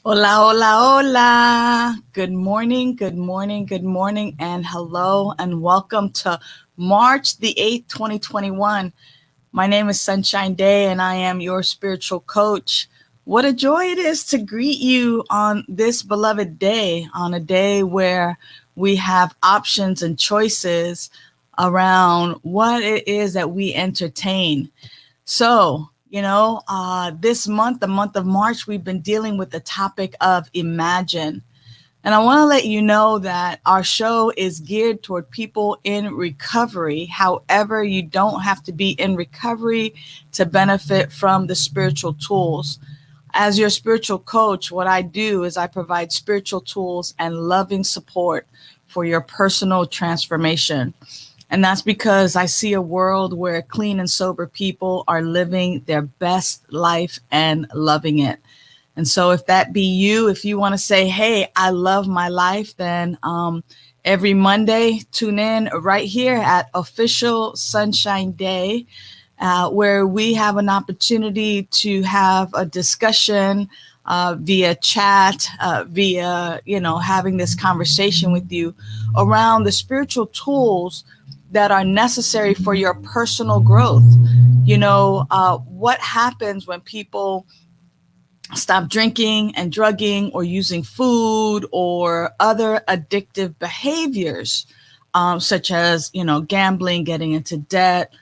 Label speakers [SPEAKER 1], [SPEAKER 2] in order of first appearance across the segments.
[SPEAKER 1] Hola, hola, hola. Good morning, good morning, good morning, and hello, and welcome to March the 8th, 2021. My name is Sunshine Daye, and I am your spiritual coach. What a joy it is to greet you on this beloved day, on a day where we have options and choices around what it is that we entertain. So, this month, the month of March, we've been dealing with the topic of imagine. And I want to let you know that our show is geared toward people in recovery. However, you don't have to be in recovery to benefit from the spiritual tools. As your spiritual coach, what I do is I provide spiritual tools and loving support for your personal transformation. And that's because I see a world where clean and sober people are living their best life and loving it. And so if that be you, if you want to say, hey, I love my life, then every Monday, tune in right here at Official Sunshine Daye, where we have an opportunity to have a discussion via chat, via, having this conversation with you around the spiritual tools that are necessary for your personal growth. What happens when people stop drinking and drugging or using food or other addictive behaviors, such as, gambling, getting into debt,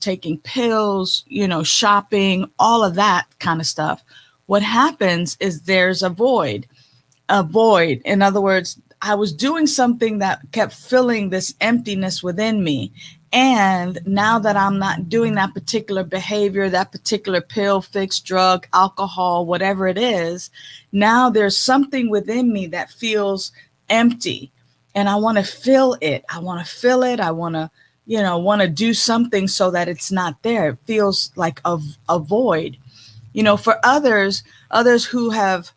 [SPEAKER 1] taking pills, shopping, all of that kind of stuff. What happens is there's a void. In other words, I was doing something that kept filling this emptiness within me. And now that I'm not doing that particular behavior, that particular pill, fix, drug, alcohol, whatever it is, now there's something within me that feels empty. And I want to fill it. I want to fill it. I want to, want to do something so that it's not there. It feels like a void. For others who have,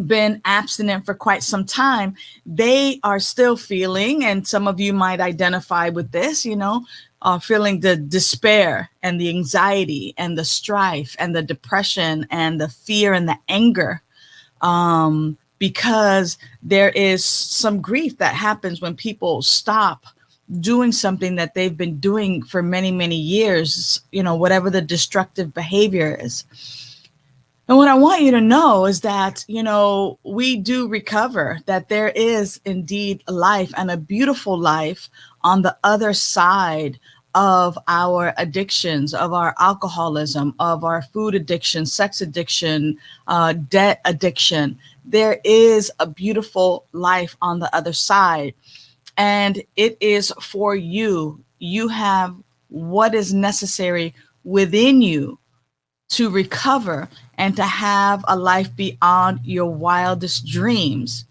[SPEAKER 1] been abstinent for quite some time, they are still feeling, and some of you might identify with this, feeling the despair and the anxiety and the strife and the depression and the fear and the anger, because there is some grief that happens when people stop doing something that they've been doing for many, many years, whatever the destructive behavior is. And what I want you to know is that, we do recover, that there is indeed a life, and a beautiful life, on the other side of our addictions, of our alcoholism, of our food addiction, sex addiction, debt addiction. There is a beautiful life on the other side, and it is for you. You have what is necessary within you to recover and to have a life beyond your wildest dreams.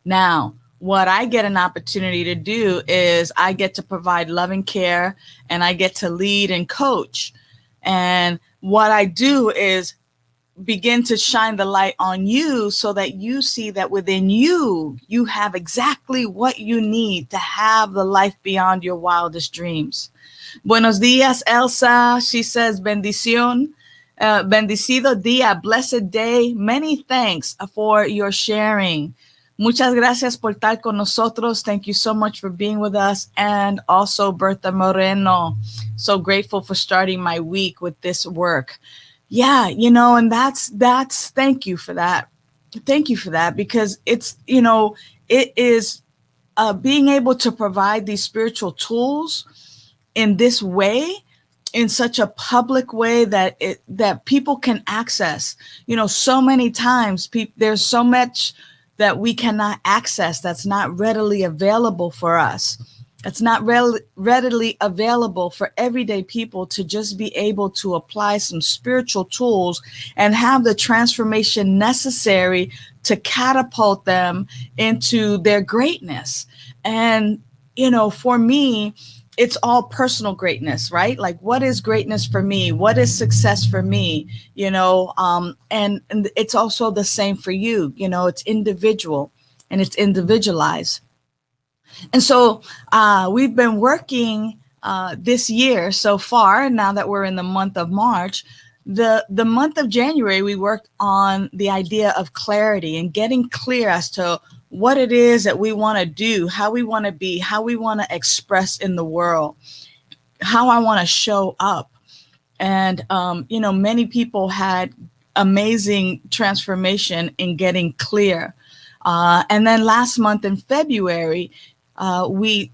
[SPEAKER 1] Now, what I get an opportunity to do is I get to provide loving care, and I get to lead and coach. And what I do is begin to shine the light on you so that you see that within you, you have exactly what you need to have the life beyond your wildest dreams. Buenos dias, Elsa. She says, bendición. Bendecido día, blessed day. Many thanks for your sharing. Muchas gracias por estar con nosotros. Thank you so much for being with us. And also Bertha Moreno. So grateful for starting my week with this work. Yeah, and that's thank you for that. Thank you for that, because it's, it is being able to provide these spiritual tools in this way, in such a public way that people can access. So many times there's so much that we cannot access, that's not readily available for us. It's not readily available for everyday people to just be able to apply some spiritual tools and have the transformation necessary to catapult them into their greatness. And, for me, it's all personal greatness, right? Like, what is greatness for me? What is success for me? And it's also the same for you. It's individual and it's individualized. And so we've been working this year so far, now that we're in the month of March, The month of January, we worked on the idea of clarity and getting clear as to what it is that we want to do, how we want to be, how we want to express in the world, how I want to show up. And, many people had amazing transformation in getting clear. And then last month in February, we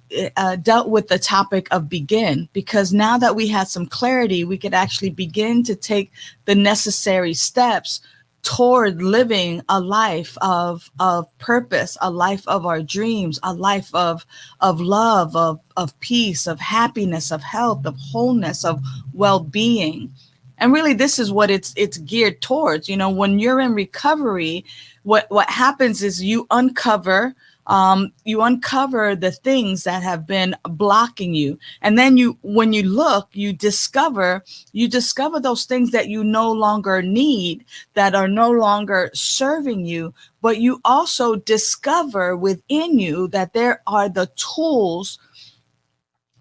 [SPEAKER 1] dealt with the topic of begin, because now that we had some clarity, we could actually begin to take the necessary steps toward living a life of purpose, a life of our dreams, a life of love, of peace, of happiness, of health, of wholeness, of well-being. And really, this is what it's geared towards. When you're in recovery, what happens is you uncover the things that have been blocking you. And then when you look, you discover those things that you no longer need, that are no longer serving you. But you also discover within you that there are the tools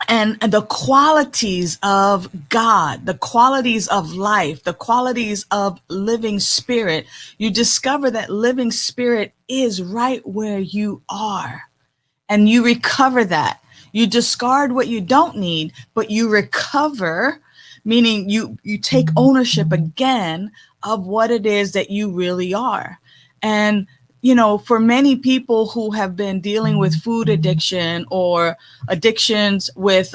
[SPEAKER 1] and the qualities of God, the qualities of life, the qualities of living spirit. You discover that living spirit is right where you are, and you recover that. You discard what you don't need, but you recover, meaning you take ownership again of what it is that you really are. And for many people who have been dealing with food addiction or addictions with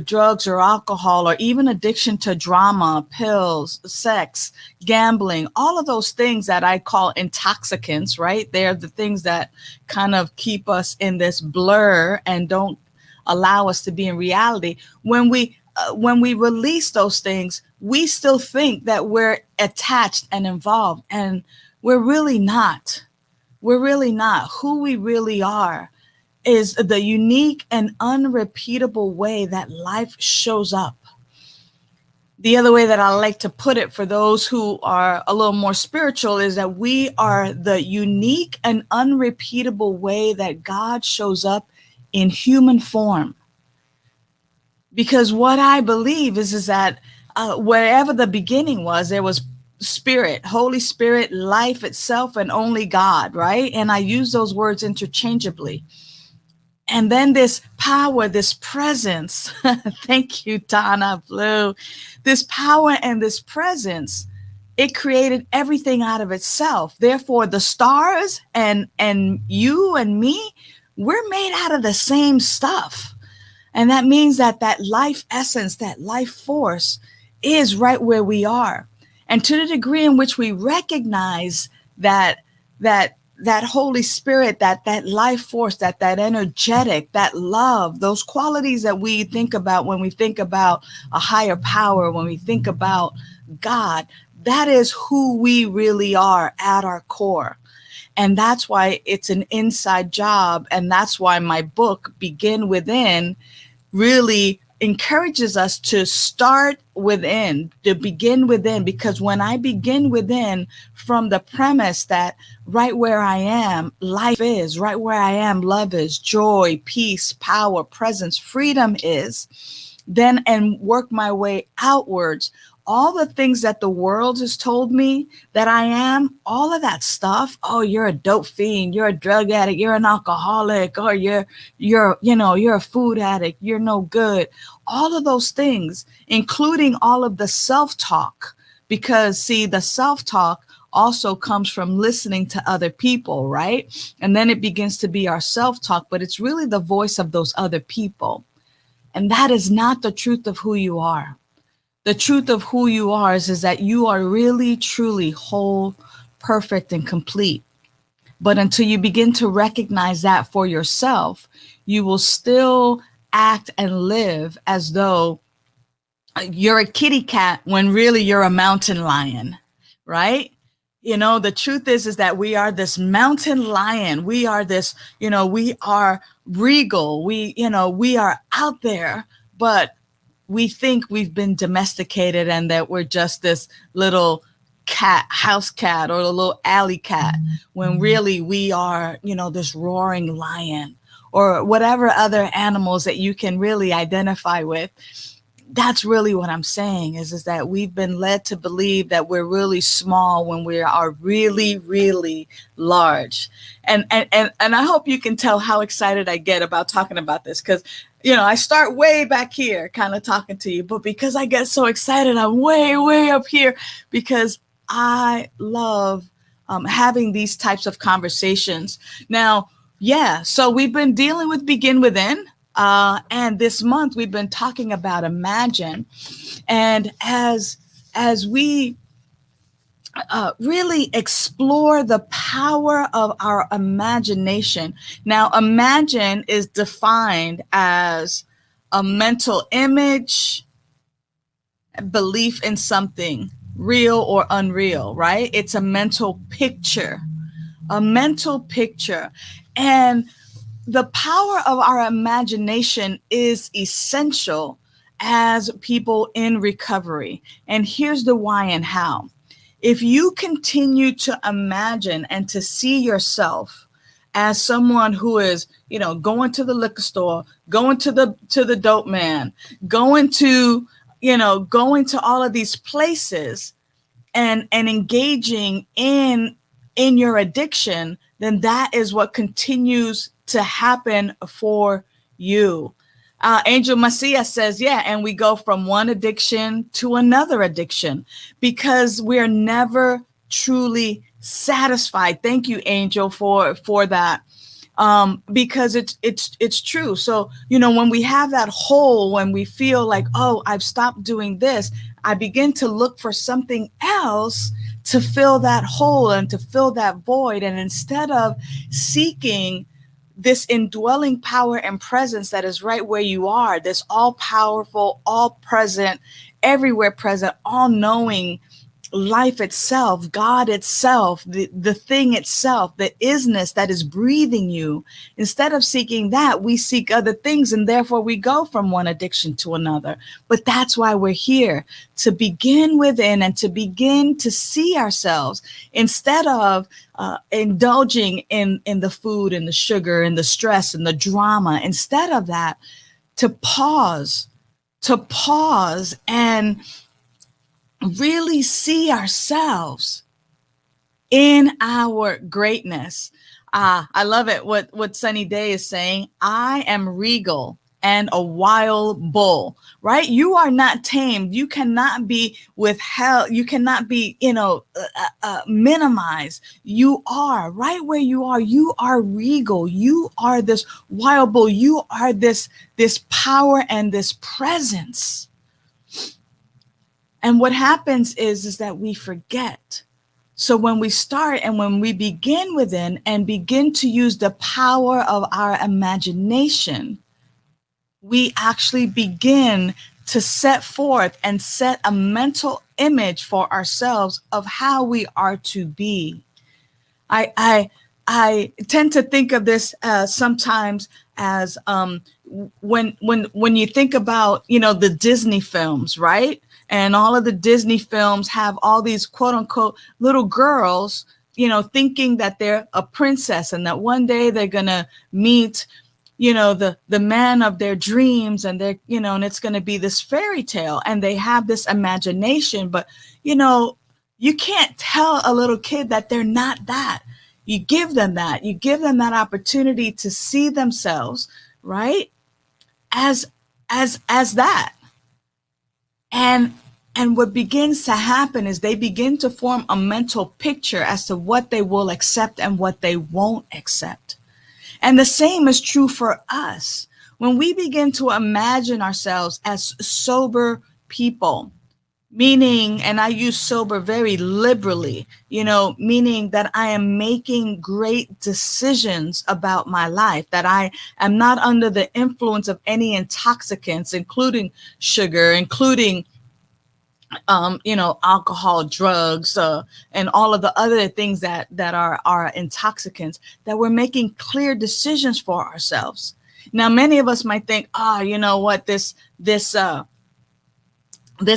[SPEAKER 1] drugs or alcohol, or even addiction to drama, pills, sex, gambling, all of those things that I call intoxicants, right? They're the things that kind of keep us in this blur and don't allow us to be in reality. When we release those things, we still think that we're attached and involved, and we're really not. We're really not. Who we really are is the unique and unrepeatable way that life shows up. The other way that I like to put it for those who are a little more spiritual is that we are the unique and unrepeatable way that God shows up in human form. Because what I believe is that wherever the beginning was, there was Spirit, Holy Spirit, life itself, and only God, right? And I use those words interchangeably. And then this power, this presence, thank you, Donna Blue, this power and this presence, it created everything out of itself. Therefore, the stars and you and me, we're made out of the same stuff. And that means that life essence, that life force is right where we are. And to the degree in which we recognize that Holy Spirit, that life force, that energetic, that love, those qualities that we think about when we think about a higher power, when we think about God, that is who we really are at our core. And that's why it's an inside job. And that's why my book, Begin Within, really encourages us to start within, to begin within, because when I begin within from the premise that right where I am, life is, right where I am, love is, joy, peace, power, presence, freedom is, then and work my way outwards, all the things that the world has told me that I am, all of that stuff. Oh, you're a dope fiend. You're a drug addict. You're an alcoholic. Or you're a food addict. You're no good. All of those things, including all of the self-talk, because see, the self-talk also comes from listening to other people, right? And then it begins to be our self-talk, but it's really the voice of those other people. And that is not the truth of who you are. The truth of who you are is that you are really, truly whole, perfect, and complete. But until you begin to recognize that for yourself, you will still act and live as though you're a kitty cat when really you're a mountain lion, right? The truth is that we are this mountain lion. We are this, we are regal. We are out there, but we think we've been domesticated and that we're just this little house cat or a little alley cat, when really we are, this roaring lion or whatever other animals that you can really identify with. That's really what I'm saying is that we've been led to believe that we're really small when we are really, really large. And I hope you can tell how excited I get about talking about this, because I start way back here kind of talking to you, but because I get so excited, I'm way, way up here because I love having these types of conversations. Now, yeah, so we've been dealing with Begin Within. And this month we've been talking about imagine. And as we really explore the power of our imagination. Now, imagine is defined as a mental image, belief in something real or unreal, right? It's a mental picture, And the power of our imagination is essential as people in recovery. And here's the why and how. If you continue to imagine and to see yourself as someone who is, going to the liquor store, going to the dope man, going to all of these places and engaging in your addiction, then that is what continues to happen for you. Angel Macias says, yeah, and we go from one addiction to another addiction because we're never truly satisfied. Thank you, Angel, for that. Because it's true. So, when we have that hole, when we feel like, oh, I've stopped doing this, I begin to look for something else to fill that hole and to fill that void. And instead of seeking this indwelling power and presence that is right where you are, this all powerful, all present, everywhere present, all knowing life itself, God itself, the thing itself, the isness that is breathing you. Instead of seeking that, we seek other things, and therefore we go from one addiction to another. But that's why we're here, to begin within and to begin to see ourselves instead of indulging in the food and the sugar and the stress and the drama. Instead of that, to pause and really see ourselves in our greatness. I love it. What Sunny Daye is saying. I am regal and a wild bull, right? You are not tamed. You cannot be withheld. You cannot be, minimized. You are right where you are. You are regal. You are this wild bull. You are this power and this presence. And what happens is that we forget. So when we start and when we begin within and begin to use the power of our imagination, we actually begin to set forth and set a mental image for ourselves of how we are to be. I tend to think of this sometimes as when you think about, the Disney films, right? And all of the Disney films have all these quote unquote little girls, thinking that they're a princess and that one day they're going to meet, the man of their dreams, and they're, and it's going to be this fairy tale, and they have this imagination. But, you can't tell a little kid that they're not that. You give them that. You give them that opportunity to see themselves, right, as that. And what begins to happen is they begin to form a mental picture as to what they will accept and what they won't accept. And the same is true for us. When we begin to imagine ourselves as sober people, meaning, and I use sober very liberally, meaning that I am making great decisions about my life, that I am not under the influence of any intoxicants, including sugar, including alcohol, drugs, and all of the other things that are intoxicants, that we're making clear decisions for ourselves. Now, many of us might think, what this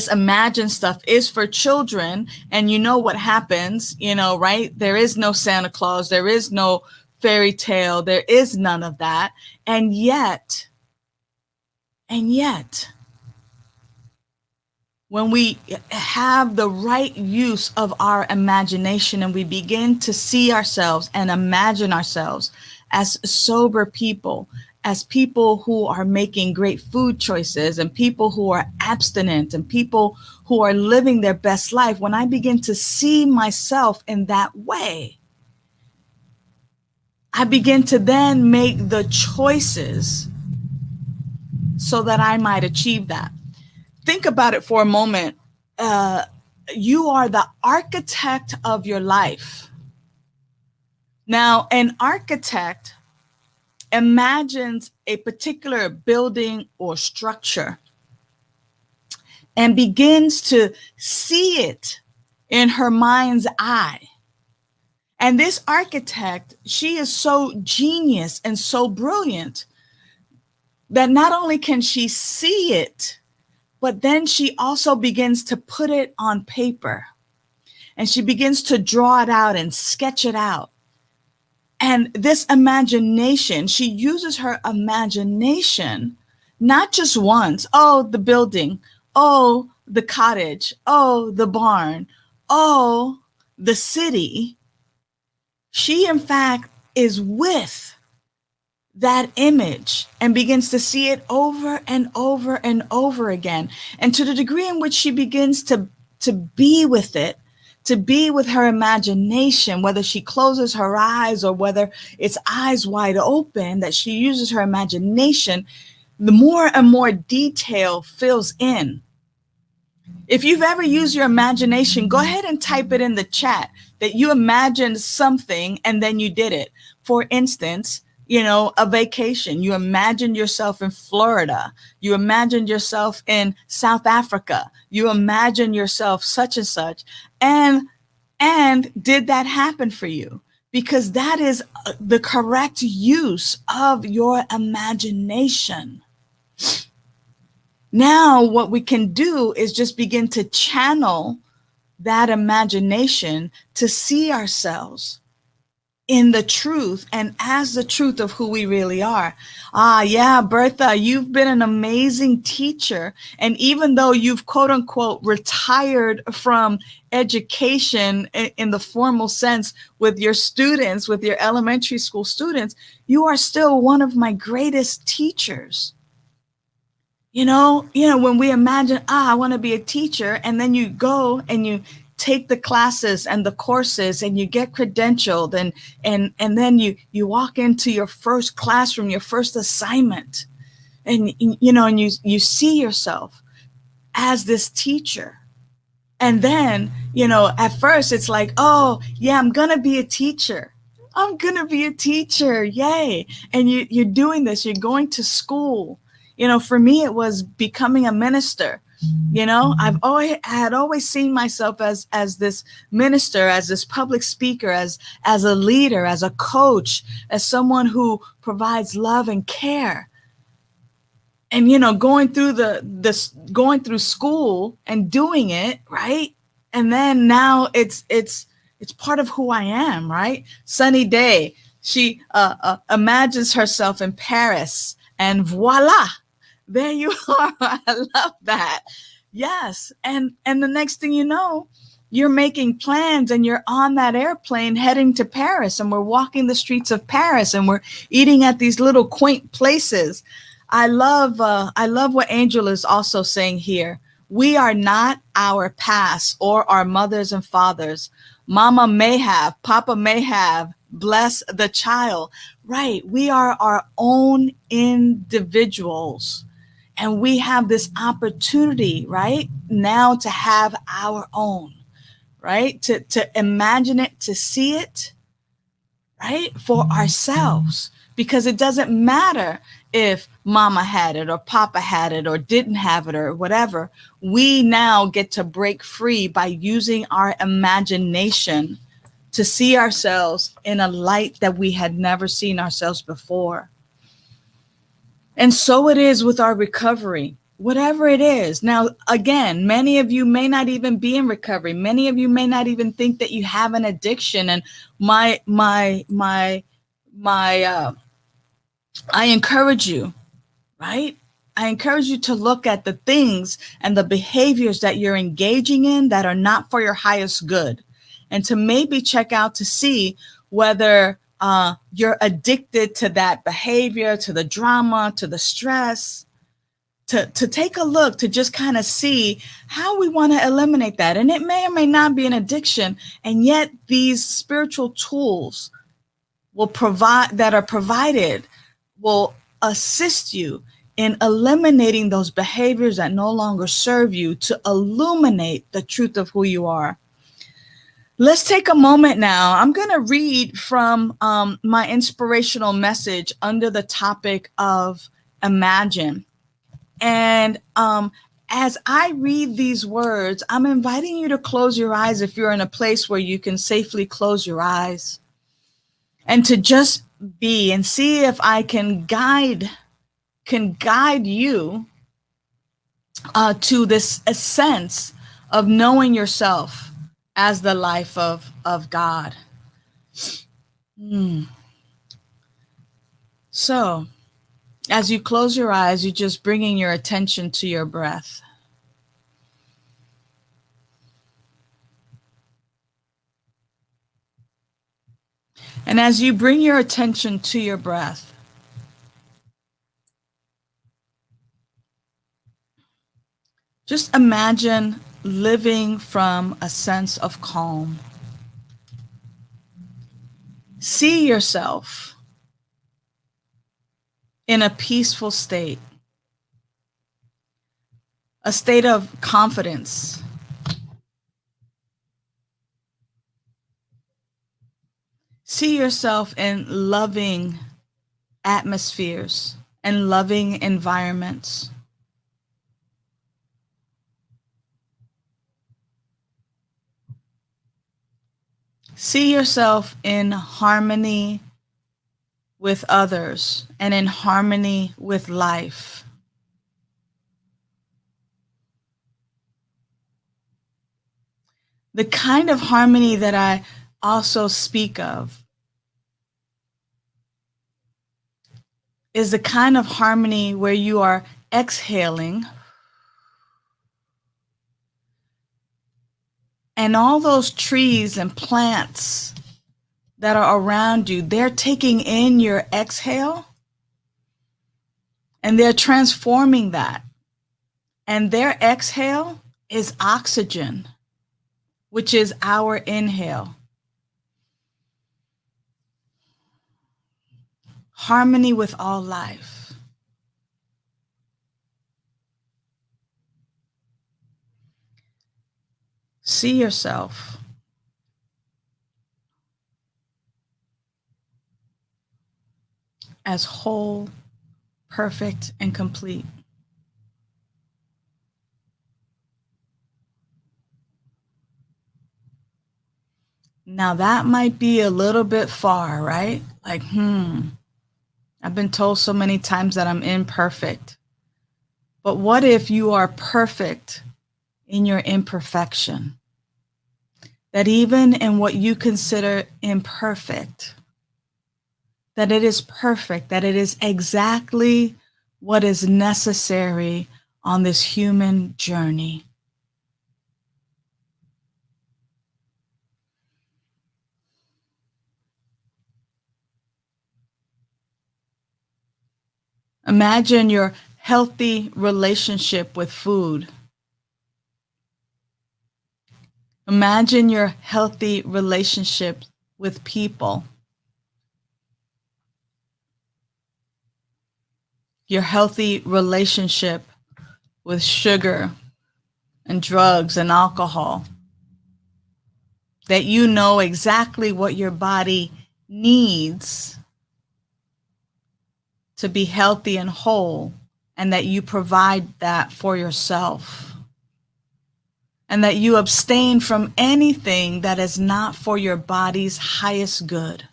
[SPEAKER 1] imagined stuff is for children, and what happens, right? There is no Santa Claus, there is no fairy tale, there is none of that. And yet, when we have the right use of our imagination and we begin to see ourselves and imagine ourselves as sober people, as people who are making great food choices and people who are abstinent and people who are living their best life, when I begin to see myself in that way, I begin to then make the choices so that I might achieve that. Think about it for a moment. You are the architect of your life. Now, an architect imagines a particular building or structure and begins to see it in her mind's eye. And this architect, she is so genius and so brilliant that not only can she see it, but then she also begins to put it on paper and she begins to draw it out and sketch it out. And this imagination, she uses her imagination, not just once, oh, the building, oh, the cottage, oh, the barn, oh, the city. She, in fact, is with that image and begins to see it over and over and over again. And to the degree in which she begins to be with it, to be with her imagination, whether she closes her eyes or whether it's eyes wide open, that she uses her imagination, the more and more detail fills in. If you've ever used your imagination, go ahead and type it in the chat that you imagined something and then you did it. For instance, a vacation. You imagined yourself in Florida. You imagined yourself in South Africa. You imagined yourself such and such. And did that happen for you? Because that is the correct use of your imagination. Now, what we can do is just begin to channel that imagination to see ourselves in the truth and as the truth of who we really are. Yeah, Bertha, you've been an amazing teacher. And even though you've quote unquote retired from education in the formal sense with your students, with your elementary school students, you are still one of my greatest teachers. When we imagine, I want to be a teacher, and then you go and you take the classes and the courses and you get credentialed and then you walk into your first classroom, your first assignment, and you see yourself as this teacher. And then, at first it's like, oh yeah, I'm gonna be a teacher. I'm gonna be a teacher. Yay. And you're doing this, you're going to school. For me, it was becoming a minister. I've always seen myself as this minister, as this public speaker, as a leader, as a coach, as someone who provides love and care. And going through school and doing it, right? And then now it's part of who I am, right? Sunny Daye, she imagines herself in Paris, and voila, there you are. I love that. Yes. And the next thing you know, you're making plans and you're on that airplane heading to Paris, and we're walking the streets of Paris and we're eating at these little quaint places. I love what Angel is also saying here. We are not our past or our mothers and fathers. Mama may have, Papa may have, bless the child. Right. We are our own individuals. And we have this opportunity, right, now to have our own, right, to imagine it, to see it, right, for ourselves. Because it doesn't matter if mama had it or papa had it or didn't have it or whatever. We now get to break free by using our imagination to see ourselves in a light that we had never seen ourselves before. And so it is with our recovery, whatever it is. Now, again, many of you may not even be in recovery. Many of you may not even think that you have an addiction. And I encourage you, right? I encourage you to look at the things and the behaviors that you're engaging in that are not for your highest good, and to maybe check out to see whether you're addicted to that behavior, to the drama, to the stress, to take a look, to just kind of see how we want to eliminate that. And it may or may not be an addiction, and yet these spiritual tools that are provided will assist you in eliminating those behaviors that no longer serve you, to illuminate the truth of who you are. Let's take a moment now. I'm going to read from my inspirational message under the topic of imagine. And as I read these words, I'm inviting you to close your eyes if you're in a place where you can safely close your eyes, and to just be and see if I can guide you to this sense of knowing yourself as the life of God. So, as you close your eyes, you're just bringing your attention to your breath. And as you bring your attention to your breath, just imagine living from a sense of calm. See yourself in a peaceful state, a state of confidence. See yourself in loving atmospheres and loving environments. See yourself in harmony with others and in harmony with life. The kind of harmony that I also speak of is the kind of harmony where you are exhaling, and all those trees and plants that are around you, they're taking in your exhale and they're transforming that. And their exhale is oxygen, which is our inhale. Harmony with all life. See yourself as whole, perfect, and complete. Now that might be a little bit far, right? Like, I've been told so many times that I'm imperfect. But what if you are perfect in your imperfection? That even in what you consider imperfect, that it is perfect, that it is exactly what is necessary on this human journey. Imagine your healthy relationship with food. Imagine your healthy relationship with people. Your healthy relationship with sugar and drugs and alcohol. That you know exactly what your body needs to be healthy and whole, and that you provide that for yourself. And that you abstain from anything that is not for your body's highest good.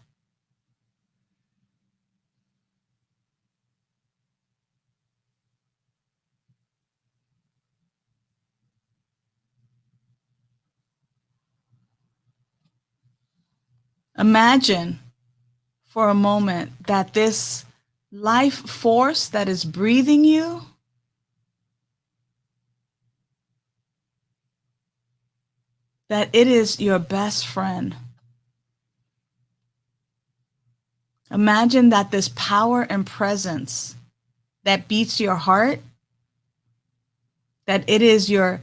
[SPEAKER 1] Imagine for a moment that this life force that is breathing you that it is your best friend. Imagine that this power and presence that beats your heart, that it is your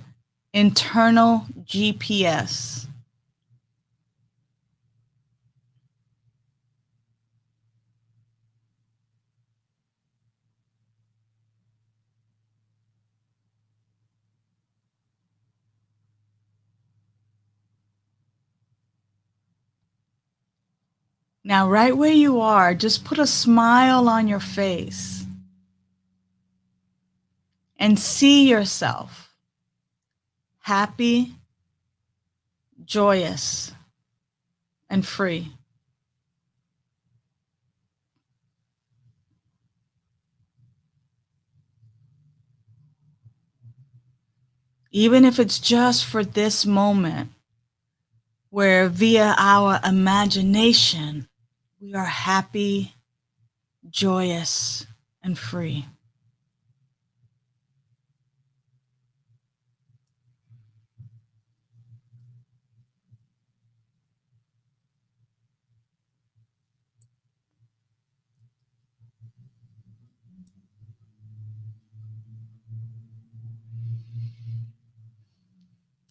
[SPEAKER 1] internal GPS. Now, right where you are, just put a smile on your face and see yourself happy, joyous, and free. Even if it's just for this moment, where via our imagination, we are happy, joyous, and free.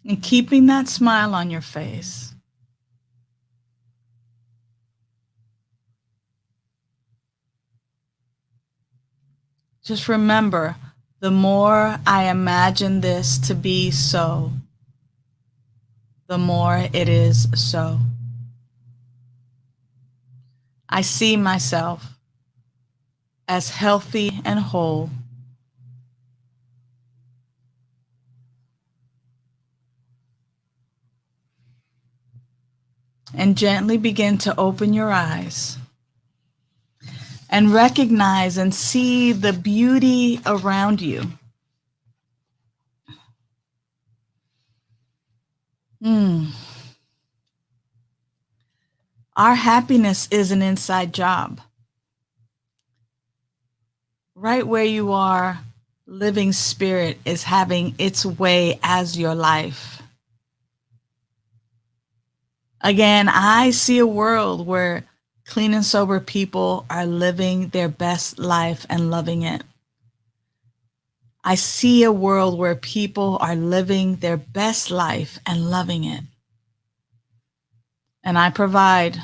[SPEAKER 1] And keeping that smile on your face, just remember, the more I imagine this to be so, the more it is so. I see myself as healthy and whole. And gently begin to open your eyes and recognize and see the beauty around you. Our happiness is an inside job. Right where you are, living spirit is having its way as your life. Again, I see a world where clean and sober people are living their best life and loving it. I see a world where people are living their best life and loving it. And I provide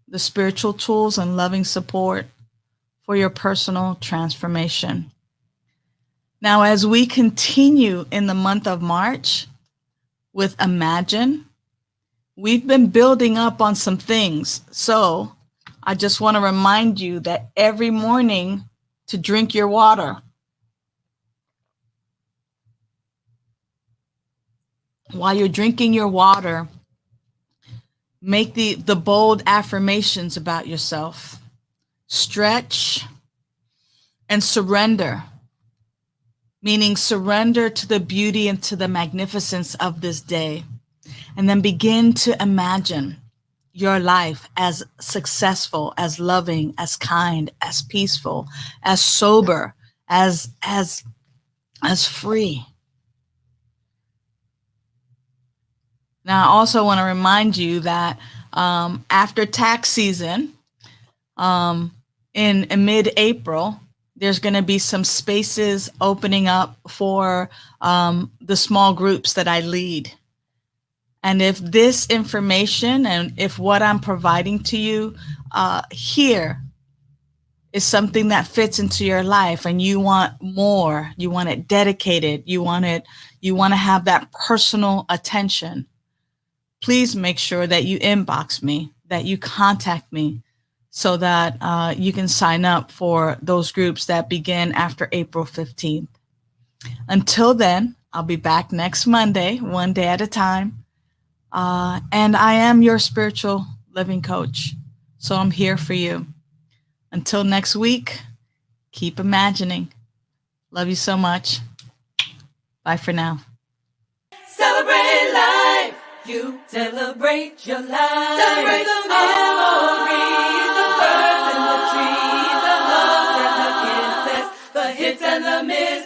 [SPEAKER 1] the spiritual tools and loving support for your personal transformation. Now, as we continue in the month of March with Imagine, we've been building up on some things. So I just want to remind you that every morning to drink your water. While you're drinking your water, make the bold affirmations about yourself. Stretch and surrender, meaning surrender to the beauty and to the magnificence of this day. And then begin to imagine your life as successful, as loving, as kind, as peaceful, as sober, as free. Now, I also want to remind you that after tax season, in mid-April, there's going to be some spaces opening up for the small groups that I lead. And if this information and if what I'm providing to you here is something that fits into your life and you want more, you want it dedicated, you want to have that personal attention, please make sure that you inbox me, that you contact me so that you can sign up for those groups that begin after April 15th. Until then, I'll be back next Monday, one day at a time. And I am your spiritual living coach. So I'm here for you. Until next week, keep imagining. Love you so much. Bye for now.
[SPEAKER 2] Celebrate life. You celebrate your life. Celebrate the memories, the birds and the trees, the hugs and the kisses, the hits and the misses.